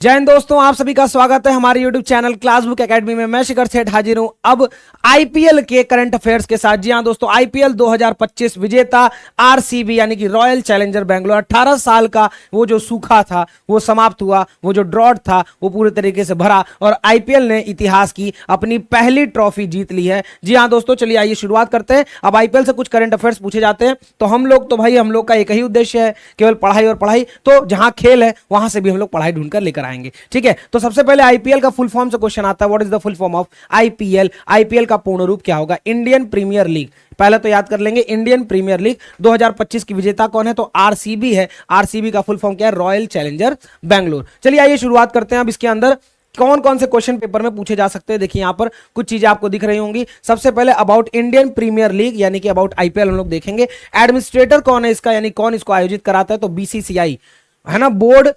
जय हिंद दोस्तों, आप सभी का स्वागत है हमारे YouTube चैनल क्लासबुक एकेडमी में। मैं शिखर सेठ हाजिर हूं अब आईपीएल के करंट अफेयर्स के साथ। जी हां दोस्तों, आईपीएल 2025 विजेता आरसीबी यानी कि रॉयल चैलेंजर बेंगलोर 18 साल का वो जो सूखा था वो समाप्त हुआ, वो जो ड्रॉट था वो पूरे तरीके से भरा और आईपीएल ने इतिहास की अपनी पहली ट्रॉफी जीत ली है। जी हां दोस्तों, चलिए आइए शुरुआत करते हैं। अब आईपीएल से कुछ करंट अफेयर्स पूछे जाते हैं तो हम लोग का एक ही उद्देश्य है, केवल पढ़ाई और पढ़ाई। तो जहां खेल है वहां से भी हम लोग पढ़ाई ढूंढकर लेकर आएंगे, ठीक है। तो सबसे पहले आईपीएल का फुल फॉर्म से क्वेश्चन आता है, what is the full form of IPL. IPL का पूर्ण रूप क्या होगा? Indian premier league. पहले तो याद कर लेंगे इंडियन प्रीमियर लीग 2025 की विजेता कौन है? तो आरसीबी है। आरसीबी का फुल फॉर्म क्या है? Royal challenger Bangalore. चलिए आइए शुरुआत करते हैं। अब इसके अंदर कौन कौन से क्वेश्चन पेपर में पूछे जा सकते हैं, देखिए यहां पर कुछ चीजें आपको दिख रही होंगी। सबसे पहले अबाउट इंडियन प्रीमियर लीग यानी कि अबाउट आईपीएल हम लोग देखेंगे। एडमिनिस्ट्रेटर कौन है इसका, यानी कौन इसको आयोजित कराता है? तो बीसीसीआई है ना, board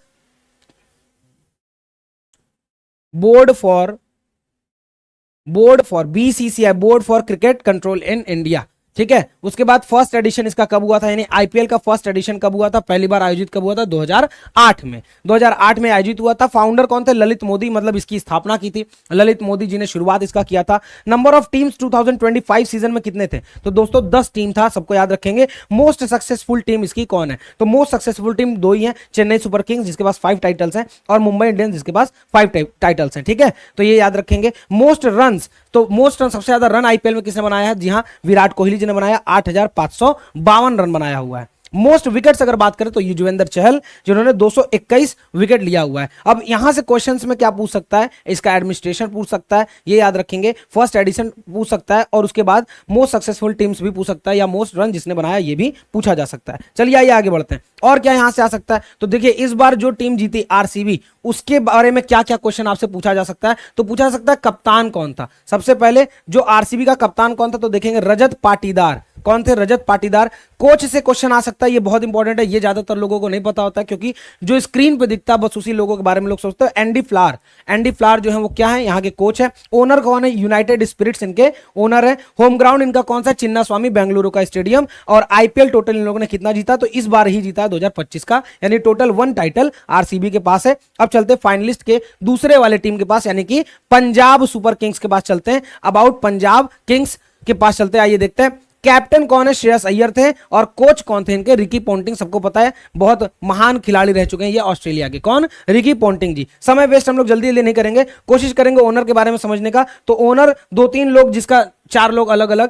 for BCCI, board for cricket control in India, ठीक है। उसके बाद फर्स्ट एडिशन इसका कब हुआ था, यानी आईपीएल का फर्स्ट एडिशन कब हुआ था? पहली बार आयोजित कब हुआ था? 2008 में। 2008 में आयोजित हुआ था। फाउंडर कौन थे? ललित मोदी, मतलब इसकी स्थापना की थी ललित मोदी जी ने, शुरुआत इसका किया था। नंबर ऑफ टीम्स 2025 सीजन में कितने थे? तो दोस्तों 10 टीम था, सबको याद रखेंगे। मोस्ट सक्सेसफुल टीम इसकी कौन है? तो मोस्ट सक्सेसफुल टीम दो ही है, चेन्नई सुपर किंग्स जिसके पास 5 टाइटल्स हैं और मुंबई इंडियंस जिसके पास 5 टाइटल्स हैं, ठीक है। तो ये याद रखेंगे। मोस्ट रन, तो मोस्ट रन, सबसे ज्यादा रन आईपीएल में किसने बनाया है? जी हां, विराट कोहली जी ने बनाया, 8,552 रन बनाया हुआ है। मोस्ट विकेट्स अगर बात करें तो युजवेंद्र चहल जिन्होंने 221 विकेट लिया हुआ है। अब यहां से क्वेश्चंस में क्या पूछ सकता है? इसका एडमिनिस्ट्रेशन पूछ सकता है, ये याद रखेंगे। फर्स्ट एडिशन पूछ सकता है और उसके बाद मोस्ट सक्सेसफुल टीम्स भी पूछ सकता है या मोस्ट रन जिसने बनाया ये भी पूछा जा सकता है। चलिए आइए आगे बढ़ते हैं। और क्या यहां से आ सकता है? तो देखिए इस बार जो टीम जीती आरसीबी, उसके बारे में क्या क्या क्वेश्चन आपसे पूछा जा सकता है? तो पूछा जा सकता है कप्तान कौन था। सबसे पहले जो आरसीबी का कप्तान कौन था, तो देखेंगे रजत पाटीदार। कौन थे? रजत पाटीदार। कोच से क्वेश्चन आ सकता है, ये बहुत इंपॉर्टेंट है, ये ज्यादातर लोगों को नहीं पता होता है क्योंकि जो स्क्रीन पे दिखता है बस उसी लोगों के बारे में लोग सोचते हैं। एंडी फ्लावर, एंडी फ्लावर जो है वो क्या है? यहाँ के कोच है। ओनर कौन है? यूनाइटेड स्पिरिट्स इनके ओनर है। होम ग्राउंड इनका कौन सा? चिन्ना स्वामी बेंगलुरु का स्टेडियम। और आईपीएल टोटल इन लोगों ने कितना जीता? तो इस बार ही जीता 2025 का, यानी टोटल 1 टाइटल आरसीबी के पास है। अब चलते फाइनलिस्ट के दूसरे वाले टीम के पास, यानी कि पंजाब सुपर किंग्स के पास चलते हैं। अबाउट पंजाब किंग्स के पास चलते हैं, आइए देखते हैं। कैप्टन कौन है? श्रेयस अय्यर थे। और कोच कौन थे इनके? रिकी पोंटिंग, सबको पता है, बहुत महान खिलाड़ी रह चुके हैं ये ऑस्ट्रेलिया के। कौन? रिकी पोंटिंग जी। समय वेस्ट हम लोग जल्दी नहीं करेंगे, कोशिश करेंगे ओनर के बारे में समझने का। तो ओनर 2-3 लोग, जिसका 4 लोग अलग अलग।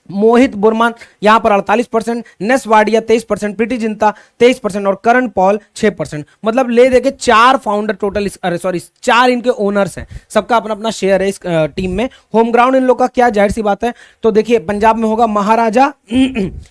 मोहित बुरमान यहां पर 48%, नेस वाडिया 23%, प्रीति जिंता 23% और करण पॉल 6%। मतलब ले देके 4 फाउंडर टोटल, अरे सॉरी 4 इनके ओनर्स हैं, सबका अपना अपना शेयर है इस टीम में। होम ग्राउंड इन लोग का क्या? जाहिर सी बात है, तो देखिए पंजाब में होगा Maharaja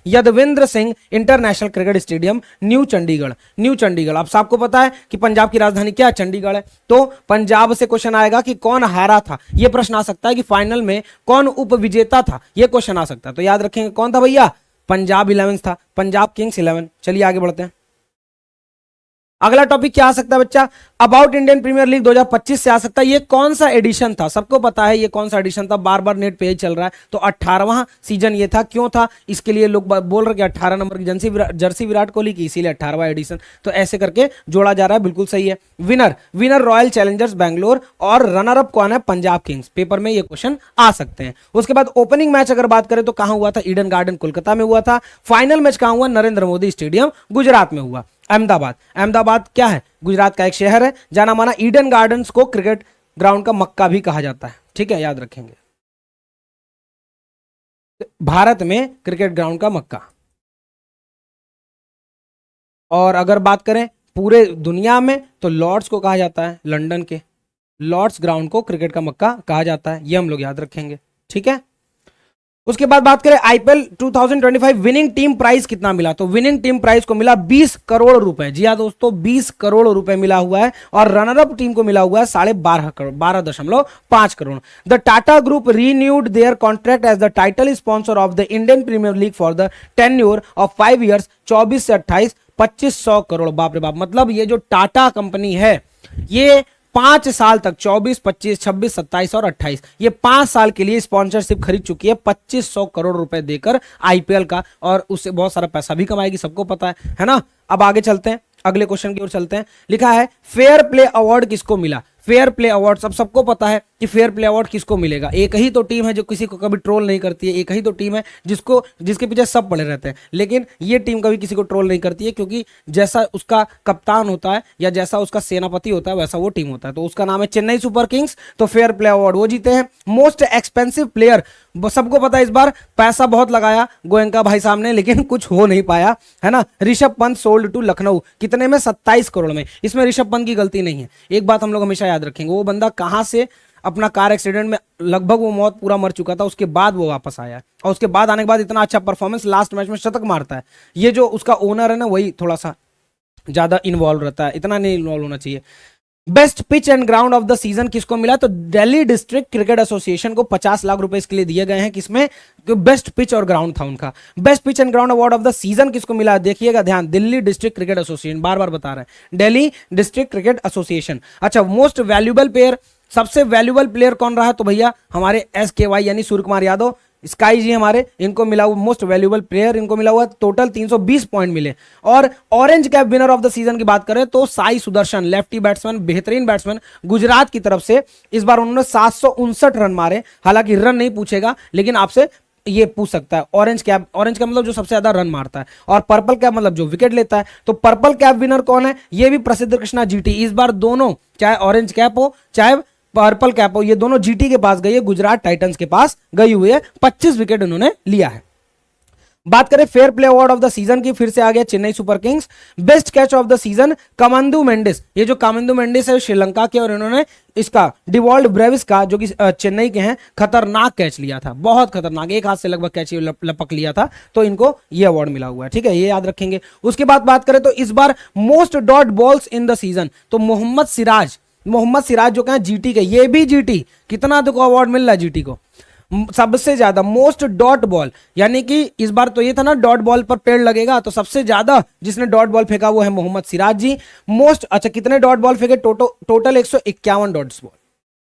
Yadavindra Singh international cricket stadium, new Chandigarh. New Chandigarh, अब सबको पता है कि पंजाब की राजधानी क्या? चंडीगढ़ है। तो पंजाब से क्वेश्चन आएगा कि कौन हारा था, यह प्रश्न आ सकता है कि फाइनल में कौन उपविजेता था, यह क्वेश्चन आ सकता है। तो याद रखेंगे कौन था भैया? पंजाब 11 था, पंजाब किंग्स 11। चलिए आगे बढ़ते हैं। अगला टॉपिक क्या आ सकता है बच्चा? अबाउट इंडियन प्रीमियर लीग 2025 से आ सकता है। ये कौन सा एडिशन था? सबको पता है ये कौन सा एडिशन था, बार बार नेट पे ही चल रहा है। तो 18वां सीजन ये था। क्यों था? इसके लिए लोग बोल रहे कि 18 नंबर की जर्सी विराट कोहली की, इसीलिए 18वां एडिशन। तो ऐसे करके जोड़ा जा रहा है, बिल्कुल सही है। विनर रॉयल चैलेंजर्स बैंगलोर और रनर अप कौन है? पंजाब किंग्स। पेपर में ये क्वेश्चन आ सकते हैं। उसके बाद ओपनिंग मैच अगर बात करें तो कहां हुआ था? ईडन गार्डन कोलकाता में हुआ था। फाइनल मैच कहां हुआ? नरेंद्र मोदी स्टेडियम गुजरात में हुआ। अहमदाबाद, अहमदाबाद क्या है? गुजरात का एक शहर है। जाना माना ईडन गार्डन्स को क्रिकेट ग्राउंड का मक्का भी कहा जाता है, ठीक है, याद रखेंगे। भारत में क्रिकेट ग्राउंड का मक्का। और अगर बात करें पूरे दुनिया में तो लॉर्ड्स को कहा जाता है, लंदन के लॉर्ड्स ग्राउंड को क्रिकेट का मक्का कहा जाता है, ये हम लोग याद रखेंगे, ठीक है। उसके बाद बात करें आईपीएल 2025 विनिंग टीम प्राइस कितना मिला? तो विनिंग टीम प्राइस को मिला 20 करोड़ रुपए। जी हाँ दोस्तों, 20 करोड़ रुपए मिला हुआ है। और रनर अप टीम को मिला हुआ है 12.5 crore, 12.5 crore. The Tata group renewed their contract as the title sponsor of the Indian premier league for the tenure of 5 years, 24 से 28, 2500 करोड़। बाप रे बाप, मतलब ये जो टाटा कंपनी है ये 5 साल तक 24, 25, 26, 27 और 28 ये 5 साल के लिए स्पॉन्सरशिप खरीद चुकी है 2500 करोड़ रुपए देकर आईपीएल का। और उससे बहुत सारा पैसा भी कमाएगी, सबको पता है ना। अब आगे चलते हैं। अगले क्वेश्चन की ओर चलते हैं। लिखा है फेयर प्ले अवार्ड किसको मिला। फेयर प्ले अवार्ड सबको पता है कि फेयर प्ले अवार्ड किसको मिलेगा। एक ही तो टीम है जो किसी को कभी ट्रोल नहीं करती है, एक ही तो टीम है जिसके पीछे सब पड़े रहते हैं, लेकिन ये टीम कभी किसी को ट्रोल नहीं करती है, क्योंकि जैसा उसका कप्तान होता है या जैसा उसका सेनापति होता है वैसा वो टीम होता है। तो उसका नाम है चेन्नई सुपर किंग्स। तो फेयर प्ले अवार्ड वो जीते हैं। मोस्ट एक्सपेंसिव प्लेयर सबको पता है, इस बार पैसा बहुत लगाया गोयनका भाई साहब ने, लेकिन कुछ हो नहीं पाया, है ना। ऋषभ पंत सोल्ड टू लखनऊ, कितने में? 27 करोड़ में। इसमें ऋषभ पंत की गलती नहीं है। एक बात हम लोग हमेशा याद रखेंगे, वो बंदा कहां से अपना कार एक्सीडेंट में लगभग वो मौत पूरा मर चुका था, उसके बाद वो वापस आया, और उसके बाद आने के बाद इतना अच्छा परफॉर्मेंस, लास्ट मैच में शतक मारता है। ये जो उसका ओनर है ना, वही थोड़ा सा ज्यादा इन्वॉल्व रहता है, इतना नहीं इन्वॉल्व होना चाहिए। Best pitch and ground of the season किसको मिला? तो दिल्ली डिस्ट्रिक्ट क्रिकेट एसोसिएशन को 50 लाख रुपए इसके लिए दिए गए हैं। किसमें? बेस्ट पिच और ग्राउंड था उनका। Best pitch and ground award of the season किसको मिला? देखिएगा ध्यान, दिल्ली डिस्ट्रिक्ट क्रिकेट एसोसिएशन, बार बार बता रहे हैं, दिल्ली डिस्ट्रिक्ट क्रिकेट एसोसिएशन। अच्छा, मोस्ट वैल्यूएबल प्लेयर, सबसे वैल्यूएबल प्लेयर कौन रहा? तो भैया हमारे SKY यानी सूर्य कुमार यादव, स्काई जी हमारे, इनको मिला हुआ मोस्ट वैल्यूएबल प्लेयर, इनको मिला हुआ टोटल 320 पॉइंट मिले। और orange cap winner of the season की बात करें तो साई सुदर्शन, लेफ्टी बैट्समैन, बेहतरीन बैट्समैन, गुजरात की तरफ से। इस बार उन्होंने 759 रन मारे। हालांकि रन नहीं पूछेगा, लेकिन आपसे ये पूछ सकता है ऑरेंज कैप मतलब जो सबसे ज्यादा रन मारता है, और पर्पल कैप मतलब जो विकेट लेता है। तो पर्पल कैप विनर कौन है? ये भी प्रसिद्ध कृष्णा जीटी। इस बार दोनों, चाहे ऑरेंज कैप हो चाहे पर्पल कैप हो, ये दोनों जीटी के पास गई है, गुजरात टाइटंस के पास गई हुई है। 25 विकेट उन्होंने लिया है। बात करें fair play award of the season की, फिर से आ गया Chennai Super Kings. Best catch of the season Kamindu Mendis. ये जो कामंदू मेंडिस है श्रीलंका के, और इन्होंने इसका डिवॉल्ड ब्रेविस का, जो कि चेन्नई के हैं, खतरनाक कैच लिया था, बहुत खतरनाक, एक हाथ से लगभग कैच लपक लिया था, तो इनको ये अवार्ड मिला हुआ है। ठीक है, ये याद रखेंगे। उसके बाद बात करें तो इस बार most dot balls in the season, तो मोहम्मद सिराज जो कहें जीटी के, ये भी जीटी, कितना देखो अवार्ड मिल रहा है जीटी को, सबसे ज्यादा मोस्ट डॉट बॉल, यानी कि इस बार तो ये था ना डॉट बॉल पर पेड़ लगेगा, तो सबसे ज्यादा जिसने डॉट बॉल फेंका वो है मोहम्मद सिराज जी। मोस्ट, अच्छा कितने डॉट बॉल फेंके? Total 151 dots ball.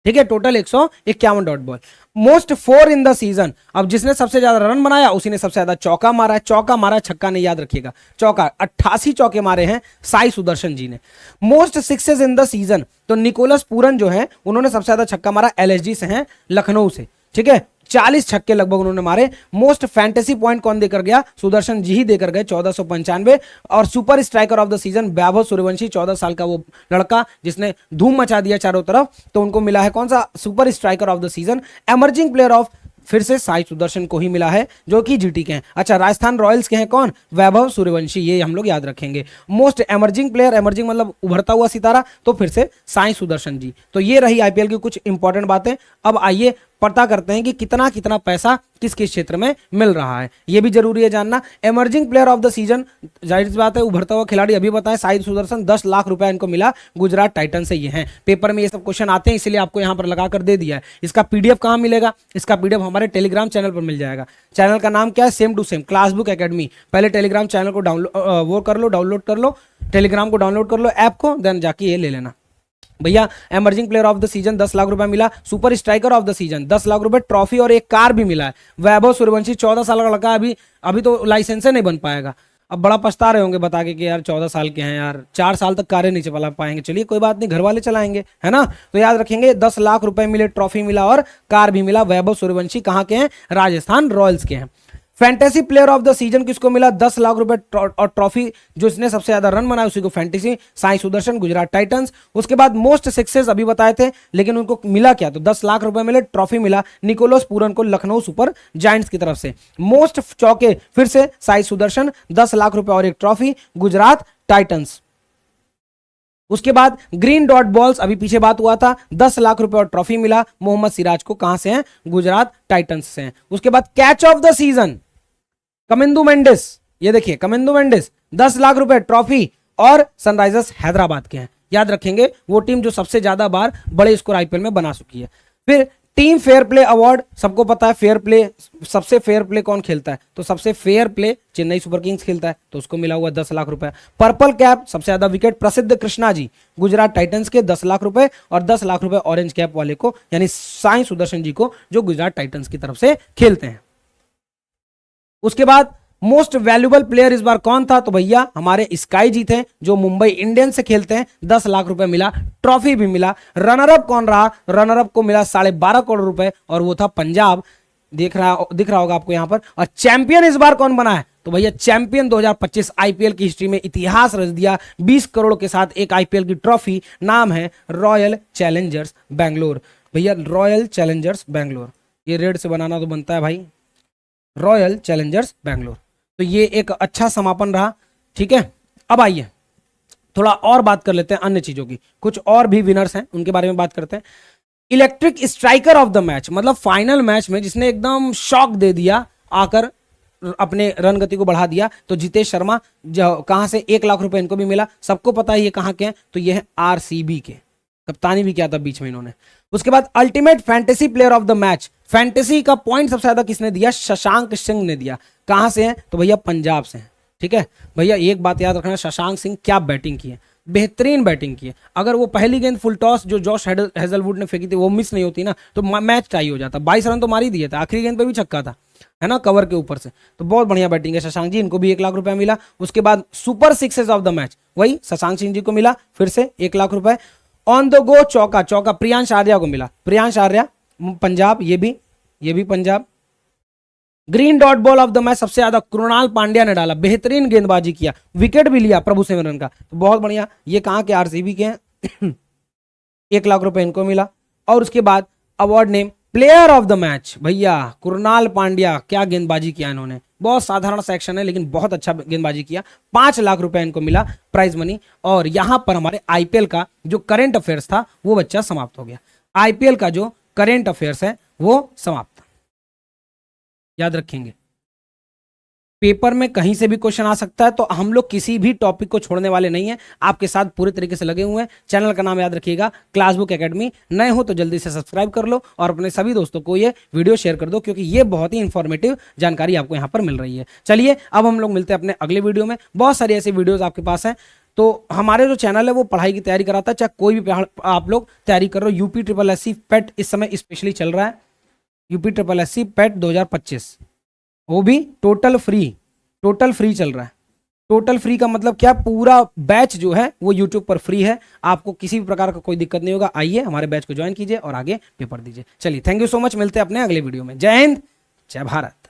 ठीक है, total 151 dot ball. Most 4 in the season, अब जिसने सबसे ज्यादा रन बनाया उसी ने सबसे ज्यादा चौका मारा है। चौका मारा, छक्का नहीं, याद रखिएगा, चौका। 88 चौके मारे हैं साई सुदर्शन जी ने। मोस्ट 6 इन द सीजन, तो निकोलस पूरन जो है उन्होंने सबसे ज्यादा छक्का मारा, LSG से हैं, लखनऊ से। ठीक है, 40 छक्के लगभग उन्होंने मारे। मोस्ट फैंटेसी पॉइंट कौन देकर गया? सुदर्शन जी ही देकर गए, 1495। और super striker of the season Vaibhav Suryavanshi, 14 साल का वो लड़का जिसने धूम मचा दिया चारों तरफ, तो उनको मिला है कौन सा? Super striker of the season. Emerging player of, फिर से साई सुदर्शन को ही मिला है, जो कि जीटी के हैं। अच्छा, राजस्थान रॉयल्स के हैं कौन? वैभव सूर्यवंशी, ये हम लोग याद रखेंगे। मोस्ट एमर्जिंग प्लेयर, एमर्जिंग मतलब उभरता हुआ सितारा, तो फिर से साई सुदर्शन जी। तो ये रही आईपीएल की कुछ इंपॉर्टेंट बातें। अब आइए पता करते हैं कि कितना कितना पैसा किस किस क्षेत्र में मिल रहा है, ये भी जरूरी है जानना। Emerging player of the season, जाहिर सी बात है उभरता हुआ खिलाड़ी, अभी बताएं, साई सुदर्शन, 10 लाख रुपया इनको मिला, गुजरात टाइटन से ये हैं। पेपर में ये सब क्वेश्चन आते हैं, इसलिए आपको यहां पर लगा कर दे दिया है। इसका पीडीएफ कहां मिलेगा? इसका पीडीएफ हमारे टेलीग्राम चैनल पर मिल जाएगा। चैनल का नाम क्या है? Same to same Classbook Academy. पहले टेलीग्राम चैनल को डाउनलोड कर लो, टेलीग्राम को डाउनलोड कर लो, ऐप को, देन जाके ये ले लेना। भैया emerging player of the season 10 lakh रुपए मिला, super striker of the season 10 lakh रुपए, ट्रॉफी और एक कार भी मिला है। वैभव सूर्यवंशी 14 साल का लड़का, अभी तो लाइसेंस नहीं बन पाएगा। अब बड़ा पछता रहे होंगे बता के कि यार 14 साल के हैं यार, 4 साल तक कारें नहीं चला पाएंगे। चलिए कोई बात नहीं, घर वाले चलाएंगे, है ना। तो याद रखेंगे 10 लाख रुपए मिले, ट्रॉफी मिला और कार भी मिला। वैभव सूर्यवंशी कहाँ के हैं? राजस्थान रॉयल्स के हैं। Fantasy player of the season किसको मिला? 10 लाख रुपए और ट्रॉफी, जो इसने सबसे ज्यादा रन बनाया उसी को फैंटेसी, साई सुदर्शन, गुजरात टाइटंस। उसके बाद मोस्ट सिक्सेस अभी बताए थे, लेकिन उनको मिला क्या? तो 10 लाख रुपए मिले, ट्रॉफी मिला निकोलस पूरन को, लखनऊ सुपर जायंट्स की तरफ से। मोस्ट चौके, फिर से साई सुदर्शन, 10 लाख रुपए और एक ट्रॉफी, गुजरात टाइटंस। उसके बाद ग्रीन डॉट बॉल्स, अभी पीछे बात हुआ था, 10 लाख रुपए और ट्रॉफी मिला, मोहम्मद सिराज को, कहां से हैं? गुजरात टाइटंस से हैं। उसके बाद catch of the season Kamindu Mendis, ये देखिए कमिंदू मेंडिस, 10 लाख रुपए, ट्रॉफी और सनराइजर्स हैदराबाद के हैं। याद रखेंगे वो टीम जो सबसे ज्यादा बार बड़े स्कोर आईपीएल में बना चुकी है। फिर टीम फेयर प्ले अवार्ड, सबको पता है फेयर प्ले, सबसे फेयर प्ले कौन खेलता है? तो सबसे fair play Chennai Super Kings खेलता है, तो उसको मिला हुआ 10 लाख रुपए। पर्पल कैप, सबसे ज्यादा विकेट प्रसिद्ध कृष्णा जी, गुजरात टाइटंस के, 10 लाख रुपए, और 10 लाख रुपए ऑरेंज कैप वाले को, यानी साई सुदर्शन जी को, जो गुजरात टाइटंस की तरफ से खेलते हैं। उसके बाद मोस्ट वैल्यूबल प्लेयर इस बार कौन था? तो भैया हमारे स्काई जी थे जो मुंबई इंडियंस से खेलते हैं, 10 लाख रुपए मिला, ट्रॉफी भी मिला। रनर अप कौन रहा? रनर अप को मिला 12.5 करोड़ रुपए और वो था पंजाब, दिख रहा होगा आपको यहां पर। और चैंपियन इस बार कौन बना है? तो भैया चैंपियन 2025 आईपीएल की हिस्ट्री में इतिहास रच दिया, 20 करोड़ के साथ एक आईपीएल की ट्रॉफी, नाम है रॉयल चैलेंजर्स बैंगलोर। भैया रॉयल चैलेंजर्स बैंगलोर, ये रेड से बनाना तो बनता है भाई, रॉयल चैलेंजर्स बैंगलोर। तो ये एक अच्छा समापन रहा, ठीक है। अब आइए थोड़ा और बात कर लेते हैं अन्य चीजों की, कुछ और भी विनर्स हैं उनके बारे में बात करते हैं। Electric striker of the match, मतलब फाइनल मैच में जिसने एकदम शॉक दे दिया, आकर अपने रन गति को बढ़ा दिया, तो जितेश शर्मा, कहां से 1 लाख रुपए इनको भी मिला। सबको पता है ये कहां के हैं, तो ये है आरसीबी के, कप्तानी भी किया था बीच में इन्होंने। उसके बाद ultimate fantasy player of the match, fantasy का पॉइंट सबसे ज्यादा किसने दिया? शशांक सिंह ने दिया। कहां से है? तो भैया पंजाब से है, ठीक है। भैया एक बात याद रखना, शशांक सिंह क्या बैटिंग की है, बेहतरीन बैटिंग की है। अगर वो पहली गेंद फुल टॉस जो जॉश हेजलवुड ने फेंकी थी वो मिस नहीं होती ना, तो मैच टाई हो जाता। 22 रन तो मार ही दिए थे, आखिरी गेंद पे भी छक्का था, है ना, कवर के ऊपर से। तो बहुत बढ़िया बैटिंग है शशांक जी, इनको भी 1 लाख रुपया मिला। उसके बाद super sixes of the match वही शशांक सिंह जी को मिला, फिर से 1 लाख रुपए। ऑन द गो चौका प्रियांश आर्या को मिला, प्रियांश आर्या पंजाब, ये भी Punjab. Green dot ball of the match सबसे ज्यादा कृणाल पांड्या ने डाला, बेहतरीन गेंदबाजी किया, विकेट भी लिया प्रभु सिमरन का, तो बहुत बढ़िया। ये कहां के? आरसीबी के हैं। 1 लाख रुपए इनको मिला। और उसके बाद award name player of the match, भैया कृणाल पांड्या, क्या गेंदबाजी किया इन्होंने, बहुत साधारण सेक्शन है लेकिन बहुत अच्छा गेंदबाजी किया। 5 लाख रुपए इनको मिला प्राइज मनी। और यहां पर हमारे आईपीएल का जो करंट अफेयर्स था वो बच्चा समाप्त हो गया। आईपीएल का जो करंट अफेयर्स है वो समाप्त, याद रखेंगे। पेपर में कहीं से भी क्वेश्चन आ सकता है, तो हम लोग किसी भी टॉपिक को छोड़ने वाले नहीं है, आपके साथ पूरे तरीके से लगे हुए हैं। चैनल का नाम याद रखिएगा, क्लासबुक एकेडमी। नए हो तो जल्दी से सब्सक्राइब कर लो और अपने सभी दोस्तों को ये वीडियो शेयर कर दो, क्योंकि ये बहुत ही इंफॉर्मेटिव जानकारी आपको यहाँ पर मिल रही है। चलिए अब हम लोग मिलते हैं अपने अगले वीडियो में। बहुत सारी ऐसी वीडियोज आपके पास हैं। तो हमारे जो चैनल है वो पढ़ाई की तैयारी कराता है, चाहे कोई भी आप लोग तैयारी कर रहे हो। यूपी SSC पेट इस समय स्पेशली चल रहा है, यूपी SSC पेट 2025, वो भी टोटल फ्री चल रहा है। टोटल फ्री का मतलब क्या? पूरा बैच जो है वो यूट्यूब पर फ्री है, आपको किसी भी प्रकार का कोई दिक्कत नहीं होगा। आइए हमारे बैच को ज्वाइन कीजिए और आगे पेपर दीजिए। चलिए थैंक यू सो मच, मिलते हैं अपने अगले वीडियो में। जय हिंद, जय भारत।